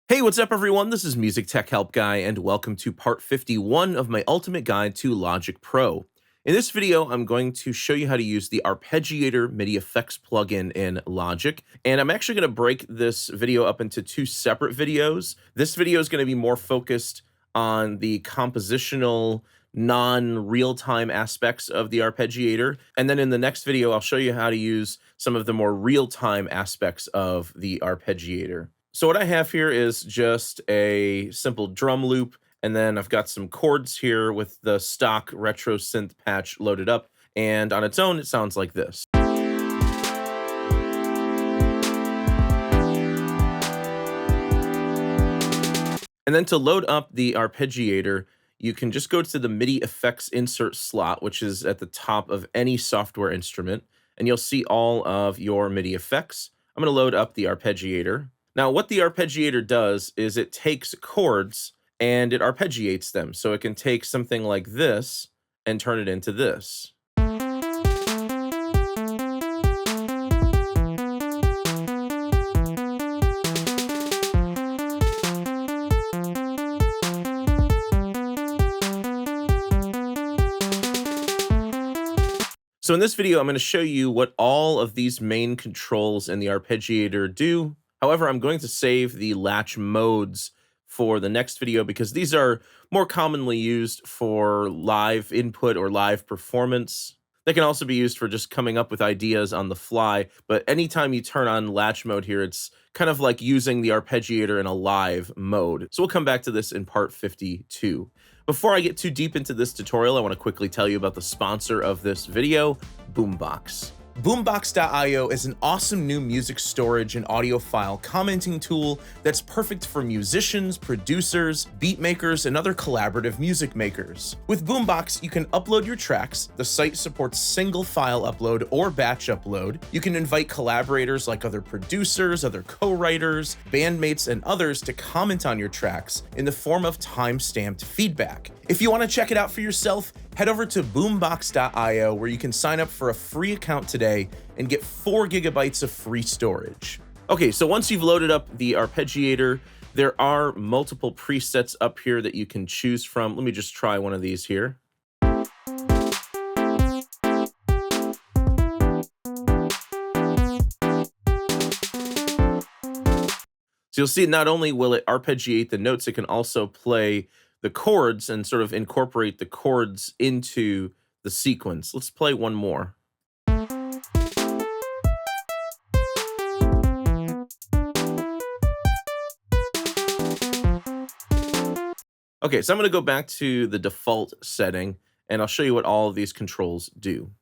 Hey, what's up everyone? This is MusicTechHelpGuy and welcome to part 51 of my ultimate guide to Logic Pro. In this video, I'm going to show you how to use the Arpeggiator MIDI FX plugin in Logic, and I'm actually going to break this video up into two separate videos. This video is going to be more focused on the compositional, non-real-time aspects of the Arpeggiator, and then in the next video, I'll show you how to use some of the more real-time aspects of the Arpeggiator. So what I have here is just a simple drum loop, and then I've got some chords here with the stock retro synth patch loaded up, and on its own, it sounds like this. And then to load up the Arpeggiator, you can just go to the MIDI effects insert slot, which is at the top of any software instrument, and you'll see all of your MIDI effects. I'm going to load up the Arpeggiator. Now, what the Arpeggiator does is it takes chords and it arpeggiates them. So it can take something like this and turn it into this. So in this video, I'm going to show you what all of these main controls in the Arpeggiator do. However, I'm going to save the latch modes for the next video because these are more commonly used for live input or live performance. They can also be used for just coming up with ideas on the fly, but anytime you turn on latch mode here, it's kind of like using the Arpeggiator in a live mode. So we'll come back to this in part 52. Before I get too deep into this tutorial, I want to quickly tell you about the sponsor of this video, Boombox. Boombox.io is an awesome new music storage and audio file commenting tool that's perfect for musicians, producers, beat makers, and other collaborative music makers. With Boombox, you can upload your tracks. The site supports single file upload or batch upload. You can invite collaborators like other producers, other co-writers, bandmates, and others to comment on your tracks in the form of time-stamped feedback. If you want to check it out for yourself, head over to boombox.io where you can sign up for a free account today and get 4 gigabytes of free storage. Okay, so once you've loaded up the Arpeggiator, there are multiple presets up here that you can choose from. Let me just try one of these here. So you'll see not only will it arpeggiate the notes, it can also play the chords and sort of incorporate the chords into the sequence. Let's play one more. Okay, so I'm going to go back to the default setting, and I'll show you what all of these controls do.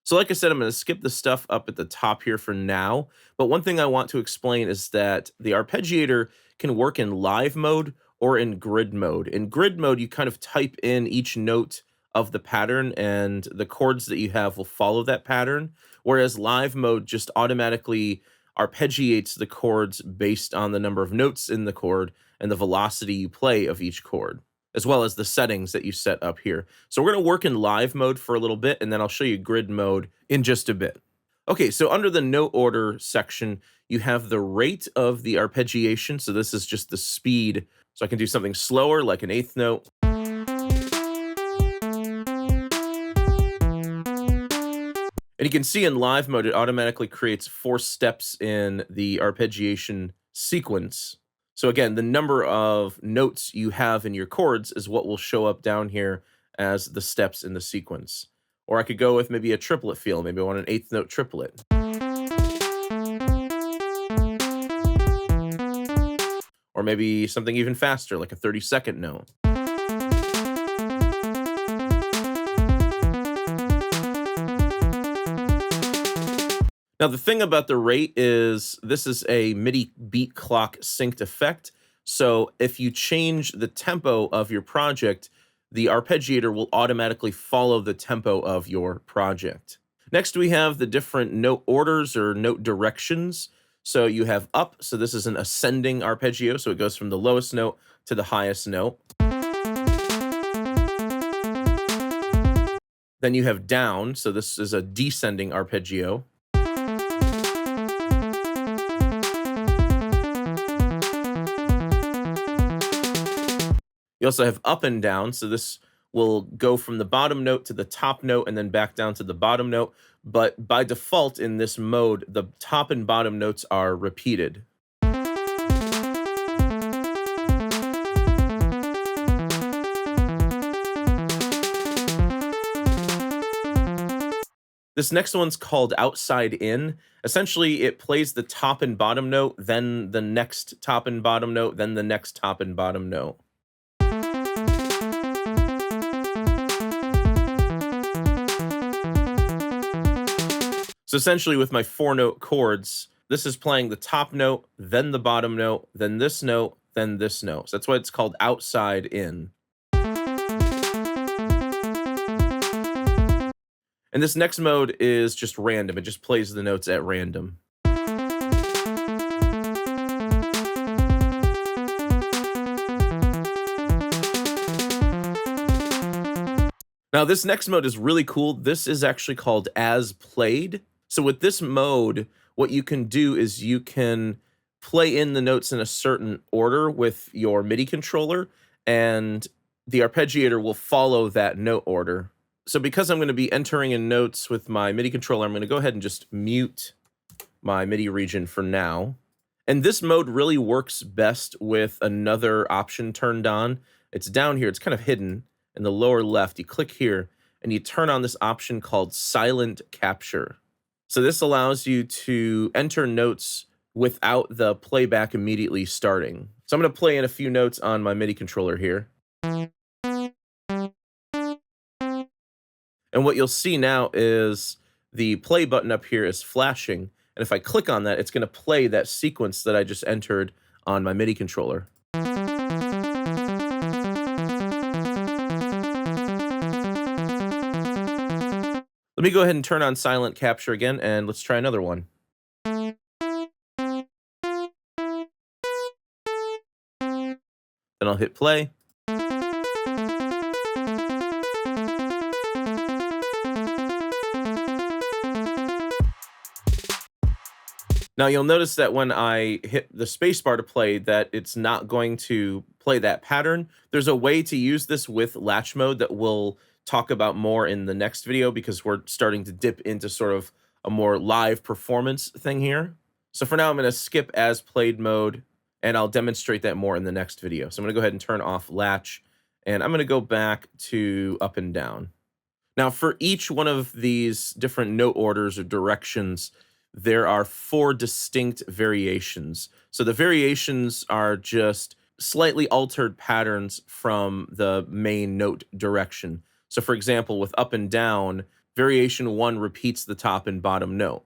So like I said, I'm going to skip the stuff up at the top here for now, but one thing I want to explain is that the Arpeggiator can work in live mode or in grid mode. In grid mode, you kind of type in each note of the pattern and the chords that you have will follow that pattern, whereas live mode just automatically arpeggiates the chords based on the number of notes in the chord and the velocity you play of each chord, as well as the settings that you set up here. So we're going to work in live mode for a little bit, and then I'll show you grid mode in just a bit. Okay, so under the note order section, you have the rate of the arpeggiation. So this is just the speed. So I can do something slower, like an eighth note. And you can see in live mode, it automatically creates 4 steps in the arpeggiation sequence. So again, the number of notes you have in your chords is what will show up down here as the steps in the sequence. Or I could go with maybe a triplet feel. Maybe I want an eighth note triplet. Or maybe something even faster, like a 30-second note. Now, the thing about the rate is this is a MIDI beat clock synced effect. So if you change the tempo of your project, the Arpeggiator will automatically follow the tempo of your project. Next, we have the different note orders or note directions. So you have up, so this is an ascending arpeggio, so it goes from the lowest note to the highest note. Then you have down, so this is a descending arpeggio. You also have up and down, so this will go from the bottom note to the top note and then back down to the bottom note. But by default in this mode, the top and bottom notes are repeated. This next one's called outside in. Essentially, it plays the top and bottom note, then the next top and bottom note, then the next top and bottom note. So essentially with my 4-note chords, this is playing the top note, then the bottom note, then this note, then this note. So that's why it's called outside in. And this next mode is just random. It just plays the notes at random. Now this next mode is really cool. This is actually called as played. So with this mode, what you can do is you can play in the notes in a certain order with your MIDI controller, and the arpeggiator will follow that note order. So because I'm going to be entering in notes with my MIDI controller, I'm going to go ahead and just mute my MIDI region for now. And this mode really works best with another option turned on. It's down here. It's kind of hidden in the lower left. You click here and you turn on this option called silent capture. So this allows you to enter notes without the playback immediately starting. So I'm going to play in a few notes on my MIDI controller here. And what you'll see now is the play button up here is flashing. And if I click on that, it's going to play that sequence that I just entered on my MIDI controller. Let me go ahead and turn on silent capture again, and let's try another one. Then I'll hit play. Now you'll notice that when I hit the spacebar to play that it's not going to play that pattern. There's a way to use this with latch mode that we'll talk about more in the next video, because we're starting to dip into sort of a more live performance thing here. So for now, I'm going to skip as played mode, and I'll demonstrate that more in the next video. So I'm going to go ahead and turn off latch, and I'm going to go back to up and down. Now for each one of these different note orders or directions, there are 4 distinct variations. So the variations are just slightly altered patterns from the main note direction. So for example, with up and down, variation 1 repeats the top and bottom note.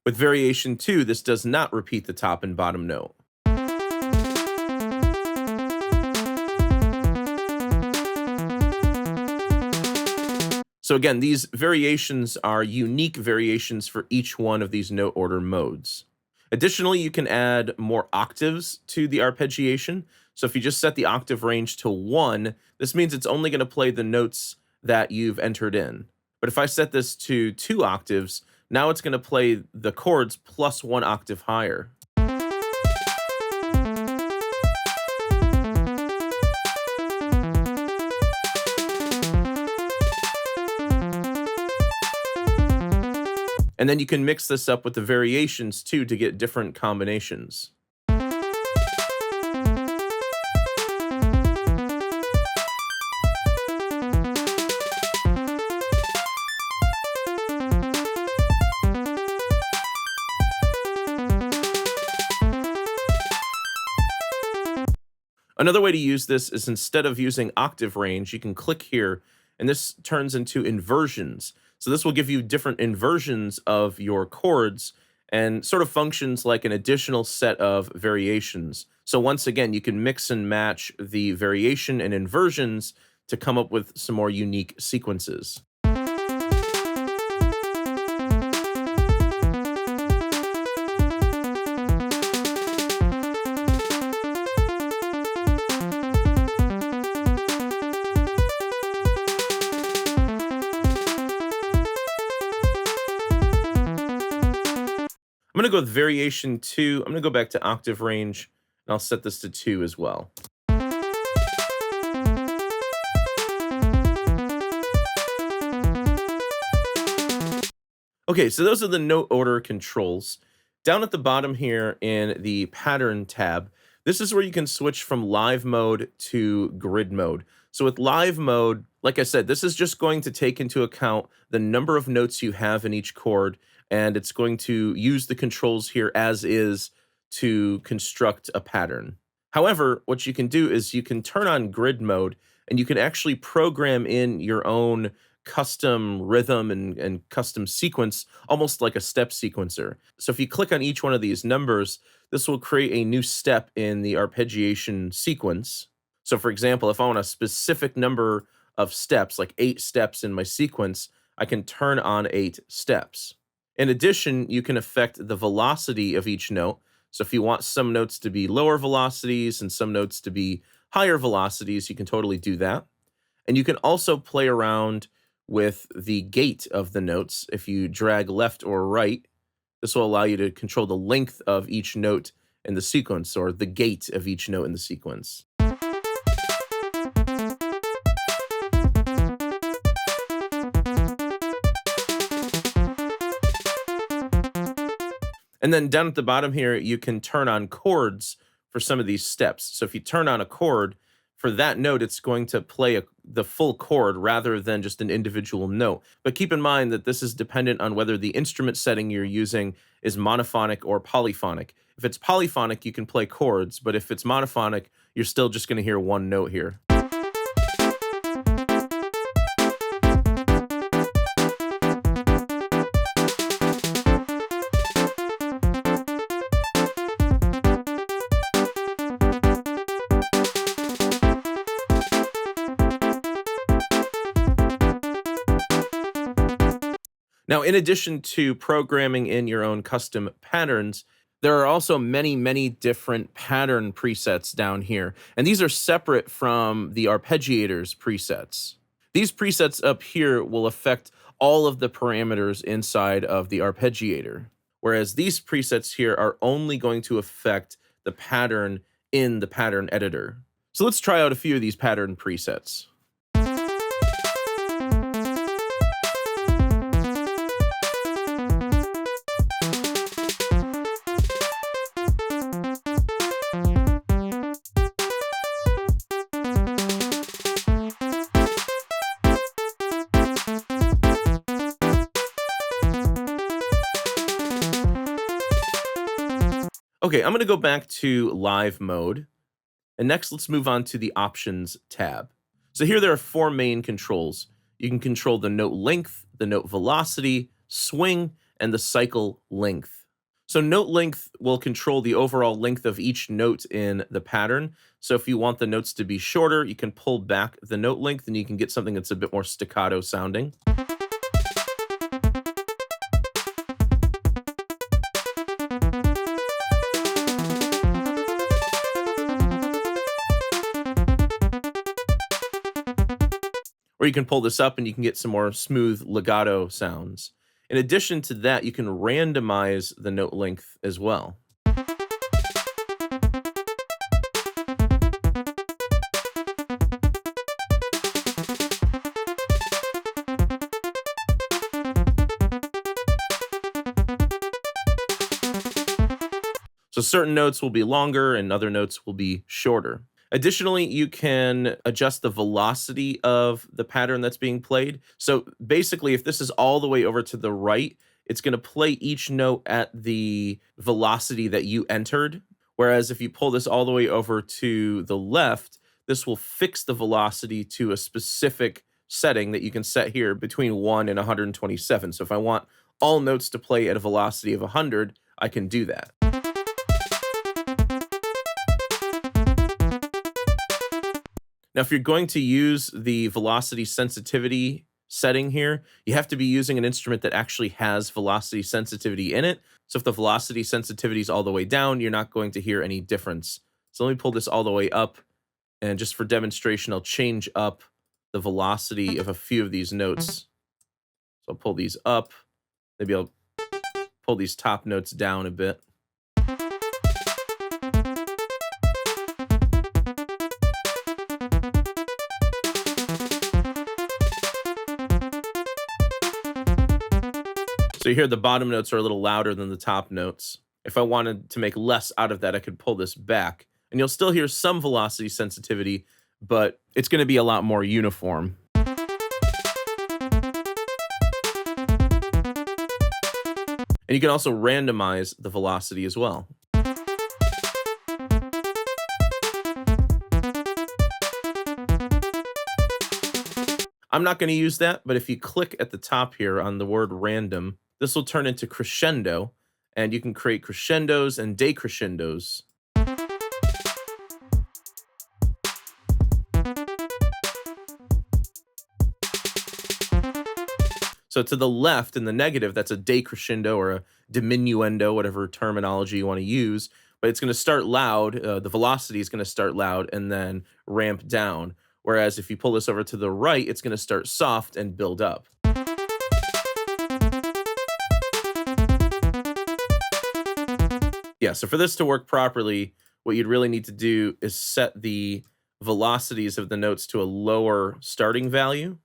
With variation 2, this does not repeat the top and bottom note. So again, these variations are unique variations for each one of these note order modes. Additionally, you can add more octaves to the arpeggiation. So if you just set the octave range to 1, this means it's only going to play the notes that you've entered in. But if I set this to 2 octaves, now it's going to play the chords plus 1 octave higher. And then you can mix this up with the variations too to get different combinations. Another way to use this is, instead of using octave range, you can click here, and this turns into inversions. So this will give you different inversions of your chords and sort of functions like an additional set of variations. So once again, you can mix and match the variation and inversions to come up with some more unique sequences. I'm going to go with variation 2. I'm going to go back to octave range, and I'll set this to 2 as well. Okay, so those are the note order controls. Down at the bottom here in the pattern tab, this is where you can switch from live mode to grid mode. So with live mode, like I said, this is just going to take into account the number of notes you have in each chord, and it's going to use the controls here as is to construct a pattern. However, what you can do is you can turn on grid mode, and you can actually program in your own custom rhythm and custom sequence, almost like a step sequencer. So if you click on each one of these numbers, this will create a new step in the arpeggiation sequence. So for example, if I want a specific number of steps, like 8 steps in my sequence, I can turn on 8 steps. In addition, you can affect the velocity of each note. So if you want some notes to be lower velocities and some notes to be higher velocities, you can totally do that. And you can also play around with the gate of the notes. If you drag left or right, this will allow you to control the length of each note in the sequence, or the gate of each note in the sequence. And then down at the bottom here, you can turn on chords for some of these steps. So if you turn on a chord, for that note, it's going to play the full chord rather than just an individual note. But keep in mind that this is dependent on whether the instrument setting you're using is monophonic or polyphonic. If it's polyphonic, you can play chords, but if it's monophonic, you're still just going to hear one note here. Now, in addition to programming in your own custom patterns, there are also many, many different pattern presets down here. And these are separate from the Arpeggiator's presets. These presets up here will affect all of the parameters inside of the Arpeggiator, whereas these presets here are only going to affect the pattern in the pattern editor. So let's try out a few of these pattern presets. Okay, I'm going to go back to live mode. And next, let's move on to the options tab. So here there are 4 main controls. You can control the note length, the note velocity, swing, and the cycle length. So note length will control the overall length of each note in the pattern. So if you want the notes to be shorter, you can pull back the note length and you can get something that's a bit more staccato sounding. Or you can pull this up and you can get some more smooth legato sounds. In addition to that, you can randomize the note length as well. So certain notes will be longer and other notes will be shorter. Additionally, you can adjust the velocity of the pattern that's being played. So basically, if this is all the way over to the right, it's going to play each note at the velocity that you entered. Whereas if you pull this all the way over to the left, this will fix the velocity to a specific setting that you can set here between 1 and 127. So if I want all notes to play at a velocity of 100, I can do that. Now, if you're going to use the velocity sensitivity setting here, you have to be using an instrument that actually has velocity sensitivity in it. So if the velocity sensitivity is all the way down, you're not going to hear any difference. So let me pull this all the way up. And just for demonstration, I'll change up the velocity of a few of these notes. So I'll pull these up. Maybe I'll pull these top notes down a bit. So you hear the bottom notes are a little louder than the top notes. If I wanted to make less out of that, I could pull this back. And you'll still hear some velocity sensitivity, but it's going to be a lot more uniform. And you can also randomize the velocity as well. I'm not going to use that, but if you click at the top here on the word random, this will turn into crescendo, and you can create crescendos and decrescendos. So to the left in the negative, that's a decrescendo or a diminuendo, whatever terminology you want to use, but it's going to start loud. The velocity is going to start loud and then ramp down. Whereas if you pull this over to the right, it's going to start soft and build up. Yeah, so for this to work properly, what you'd really need to do is set the velocities of the notes to a lower starting value.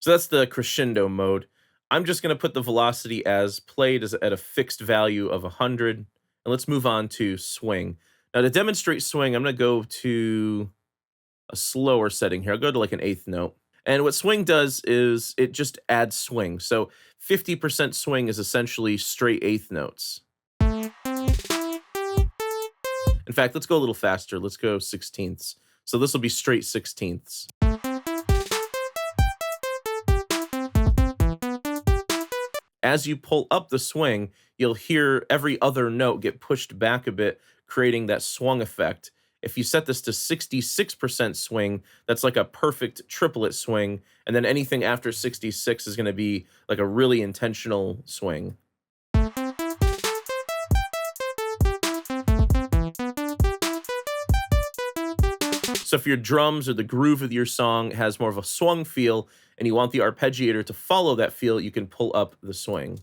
So that's the crescendo mode. I'm just going to put the velocity as played as at a fixed value of 100. And let's move on to swing. Now to demonstrate swing, I'm going to go to a slower setting here. I'll go to like an eighth note. And what swing does is it just adds swing. So 50% swing is essentially straight eighth notes. In fact, let's go a little faster. Let's go sixteenths. So this will be straight sixteenths. As you pull up the swing, you'll hear every other note get pushed back a bit, creating that swung effect. If you set this to 66% swing, that's like a perfect triplet swing, and then anything after 66 is going to be like a really intentional swing. So if your drums or the groove of your song has more of a swung feel and you want the arpeggiator to follow that feel, you can pull up the swing.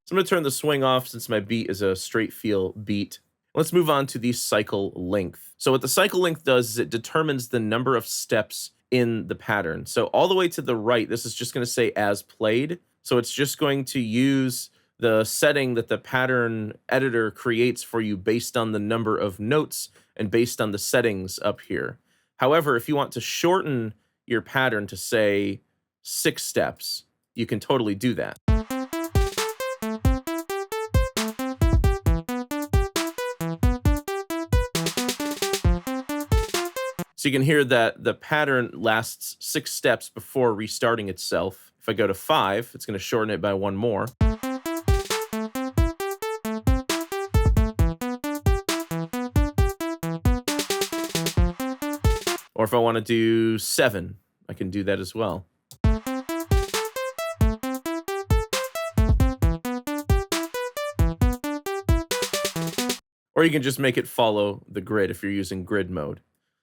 So I'm going to turn the swing off since my beat is a straight feel beat. Let's move on to the cycle length. So what the cycle length does is it determines the number of steps in the pattern. So all the way to the right, this is just going to say as played. So it's just going to use the setting that the pattern editor creates for you based on the number of notes and based on the settings up here. However, if you want to shorten your pattern to say 6 steps, you can totally do that. So you can hear that the pattern lasts 6 steps before restarting itself. If I go to 5, it's going to shorten it by 1 more. Or if I want to do 7, I can do that as well. Or you can just make it follow the grid if you're using grid mode.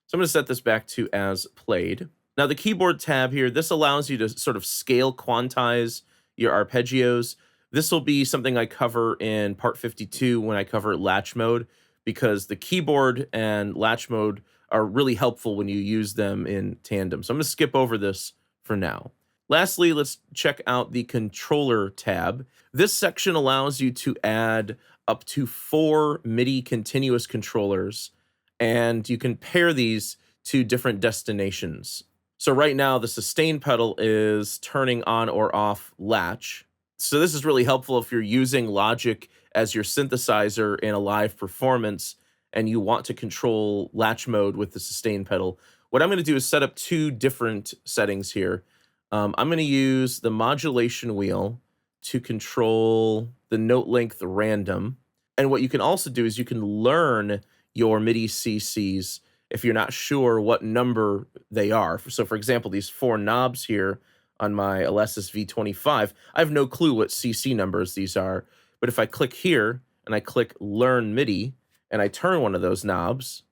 So I'm going to set this back to as played. Now the keyboard tab here, this allows you to sort of scale quantize your arpeggios. This will be something I cover in part 52 when I cover latch mode, because the keyboard and latch mode are really helpful when you use them in tandem. So I'm going to skip over this for now. Lastly, let's check out the controller tab. This section allows you to add up to 4 MIDI continuous controllers, and you can pair these to different destinations. So right now, the sustain pedal is turning on or off latch. So this is really helpful if you're using Logic as your synthesizer in a live performance and you want to control latch mode with the sustain pedal. What I'm going to do is set up 2 different settings here. I'm going to use the modulation wheel to control the note length random. And what you can also do is you can learn your MIDI CCs if you're not sure what number they are. So for example, these 4 knobs here on my Alesis V25. I have no clue what CC numbers these are, but if I click here and I click Learn MIDI and I turn one of those knobs,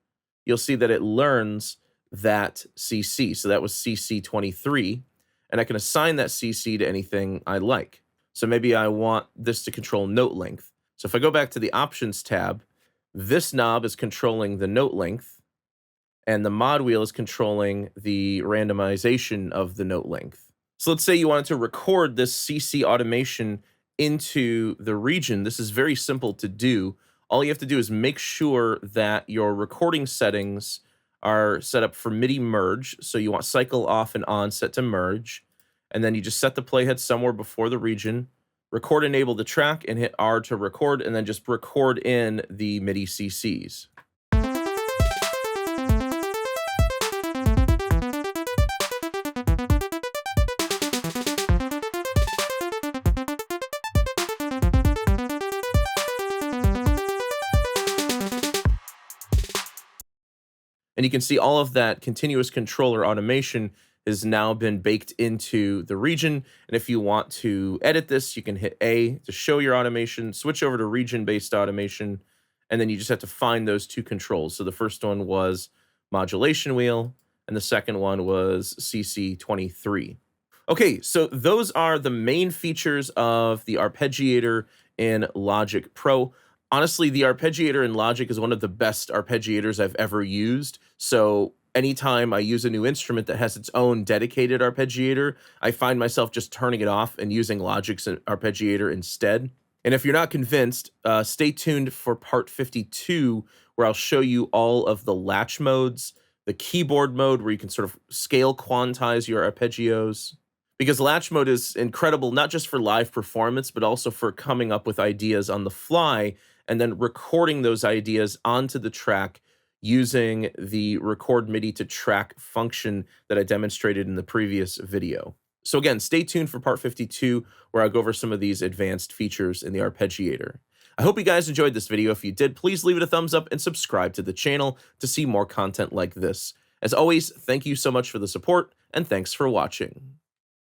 you'll see that it learns that CC. So that was CC 23, and I can assign that CC to anything I like. So maybe I want this to control note length. So if I go back to the Options tab, this knob is controlling the note length, and the mod wheel is controlling the randomization of the note length. So let's say you wanted to record this CC automation into the region. This is very simple to do. All you have to do is make sure that your recording settings are set up for MIDI merge. So you want cycle off and on set to merge. And then you just set the playhead somewhere before the region, record enable the track and hit R to record, and then just record in the MIDI CCs. And you can see all of that continuous controller automation has now been baked into the region. And if you want to edit this, you can hit A to show your automation, switch over to region-based automation, and then you just have to find those two controls. So the first one was modulation wheel, and the second one was CC23. Okay, so those are the main features of the Arpeggiator in Logic Pro. Honestly, the Arpeggiator in Logic is one of the best arpeggiators I've ever used. So anytime I use a new instrument that has its own dedicated arpeggiator, I find myself just turning it off and using Logic's arpeggiator instead. And if you're not convinced, stay tuned for part 52, where I'll show you all of the latch modes, the keyboard mode, where you can sort of scale quantize your arpeggios. Because latch mode is incredible, not just for live performance, but also for coming up with ideas on the fly and then recording those ideas onto the track using the record MIDI to track function that I demonstrated in the previous video. So again, stay tuned for part 52, where I'll go over some of these advanced features in the Arpeggiator. I hope you guys enjoyed this video. If you did, please leave it a thumbs up and subscribe to the channel to see more content like this. As always, thank you so much for the support, and thanks for watching.